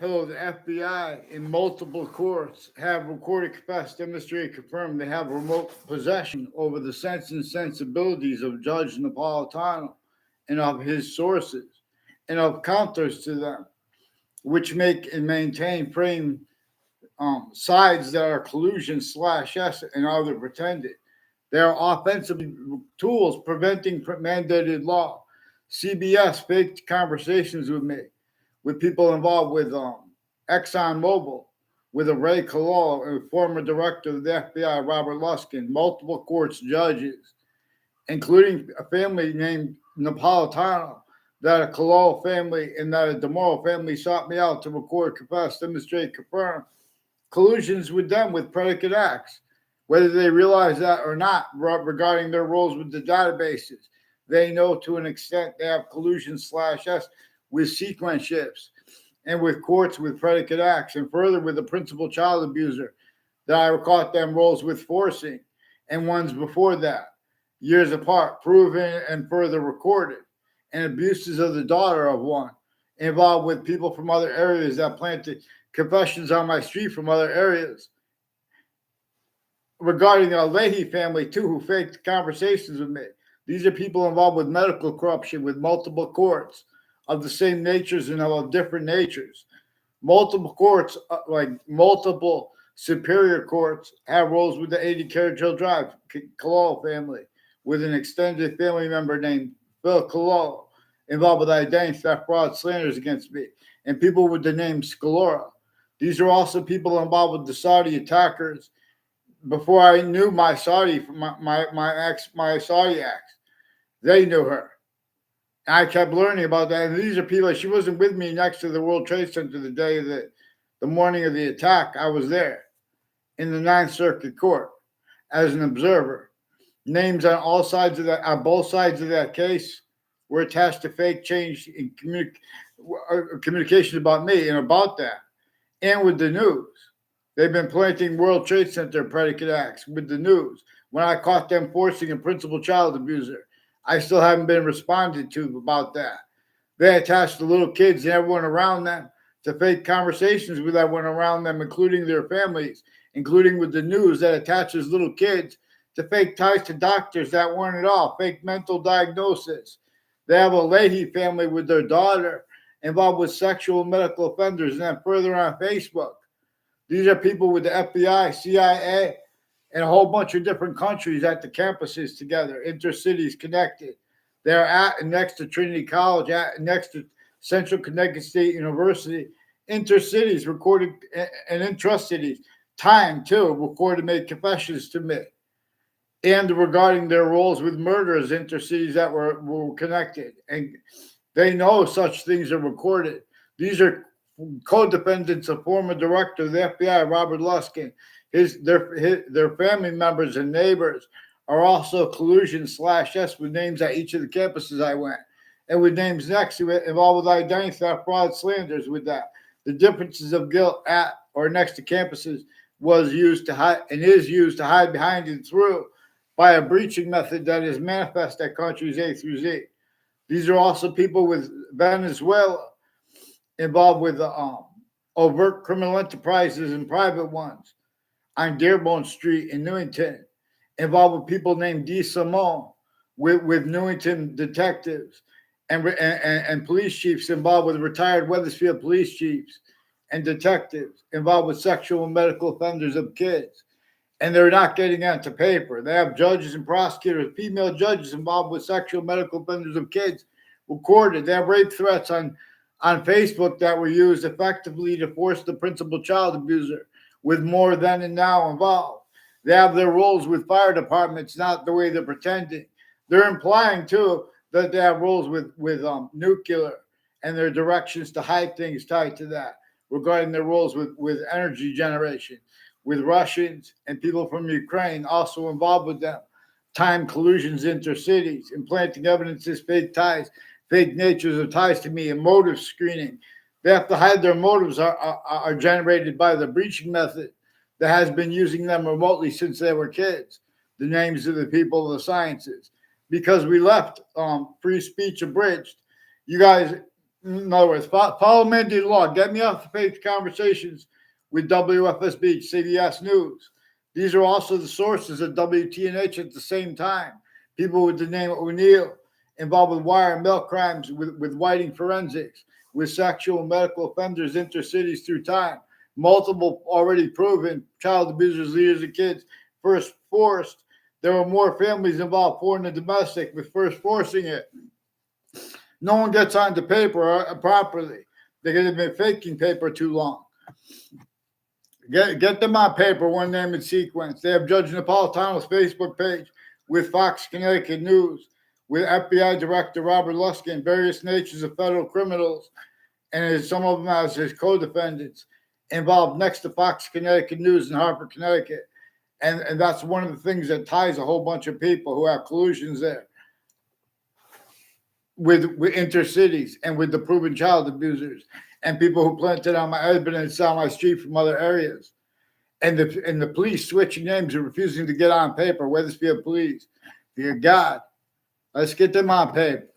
Hello, the FBI in multiple courts have recorded, confessed, demonstrated, confirmed they have remote possession over the sense and sensibilities of Judge Napolitano and of his sources and of counters to them, which make and maintain frame sides that are collusion slash S and other pretended. They are offensive tools preventing mandated law. CBS faked conversations with me, with people involved with ExxonMobil, with Ray Collusion, a former director of the FBI, Robert Luskin, multiple courts judges, including a family named Napolitano, that a Collusion family and that a DeMoro family sought me out to record, confess, demonstrate, confirm collusions with them with predicate acts, whether they realize that or not regarding their roles with the databases. They know to an extent they have collusion slash S with sequence shifts and with courts with predicate acts, and further with the principal child abuser that I caught them roles with forcing, and ones before that, years apart, proven and further recorded, and abuses of the daughter of one, involved with people from other areas that planted confessions on my street from other areas regarding the Leahy family too, who faked conversations with me. These are people involved with medical corruption with multiple courts of the same natures and of different natures. Multiple courts, like multiple superior courts, have roles with the 80 Carriage Drive Collusion family, with an extended family member named Bill Collusion involved with identity theft, fraud, slanders against me, and people with the name Scalora. These are also people involved with the Saudi attackers. Before I knew my Saudi, my Saudi ex, they knew her. I kept learning about that. And these are people. She wasn't with me next to the World Trade Center the morning of the attack. I was there in the Ninth Circuit Court as an observer. Names on all sides of that, on both sides of that case, were attached to fake change in communications about me and about that, and with the news. They've been planting World Trade Center predicate acts with the news. When I caught them forcing a principal child abuser, I still haven't been responded to about that. They attached the little kids and everyone around them to fake conversations with everyone around them, including their families, including with the news that attaches little kids to fake ties to doctors that weren't at all, fake mental diagnosis. They have a Leahy family with their daughter involved with sexual medical offenders, and then further on Facebook. These are people with the FBI, CIA, and a whole bunch of different countries at the campuses together, intercities connected. They're at and next to Trinity College, next to Central Connecticut State University, intercities recorded, and intra-cities, time too, recorded, made confessions to me. And regarding their roles with murderers, intercities that were connected. And they know such things are recorded. These are co-defendants of former director of the FBI, Robert Luskin. Their family members and neighbors are also collusion slash S with names at each of the campuses I went, and with names next to it involved with identity theft, fraud, slanders. With that, the differences of guilt at or next to campuses was used to hide and is used to hide behind and through by a breaching method that is manifest at countries A through Z. These are also people with Venezuela involved with overt criminal enterprises and private ones on Dearborn Street in Newington, involved with people named D. Simone, with Newington detectives and police chiefs involved with retired Wethersfield police chiefs and detectives involved with sexual and medical offenders of kids. And they're not getting onto paper. They have judges and prosecutors, female judges involved with sexual medical offenders of kids recorded. They have rape threats on Facebook that were used effectively to force the principal child abuser, with more then and now involved. They have their roles with fire departments, not the way they're pretending. They're implying, too, that they have roles with nuclear and their directions to hide things tied to that, regarding their roles with energy generation, with Russians and people from Ukraine also involved with them. Time collusions intercities, implanting evidences, fake ties, fake natures of ties to me, and motive screening. They have to hide their motives are generated by the breaching method that has been using them remotely since they were kids. The names of the people of the sciences. Because we left free speech abridged. You guys In other words, follow mandated law. Get me off the fake conversations with WFSB, CBS News. These are also the sources of WTNH at the same time. People with the name O'Neill involved with wire and mail crimes, with whiting forensics, with sexual and medical offenders intercities through time. Multiple already proven child abusers, leaders of kids, first forced. There were more families involved, foreign and domestic, with first forcing it. No one gets on the paper properly. They've been faking paper too long. Get them on paper, one name and sequence. They have Judge Napolitano's Facebook page with Fox Connecticut News, with FBI Director Robert Luskin, various natures of federal criminals, and some of them as his co-defendants involved next to Fox Connecticut News in Hartford, Connecticut. And that's one of the things that ties a whole bunch of people who have collusions there with intercities and with the proven child abusers and people who planted on my evidence on my street from other areas. And the police switching names and refusing to get on paper, whether it's via police, via God. Let's get them on paper.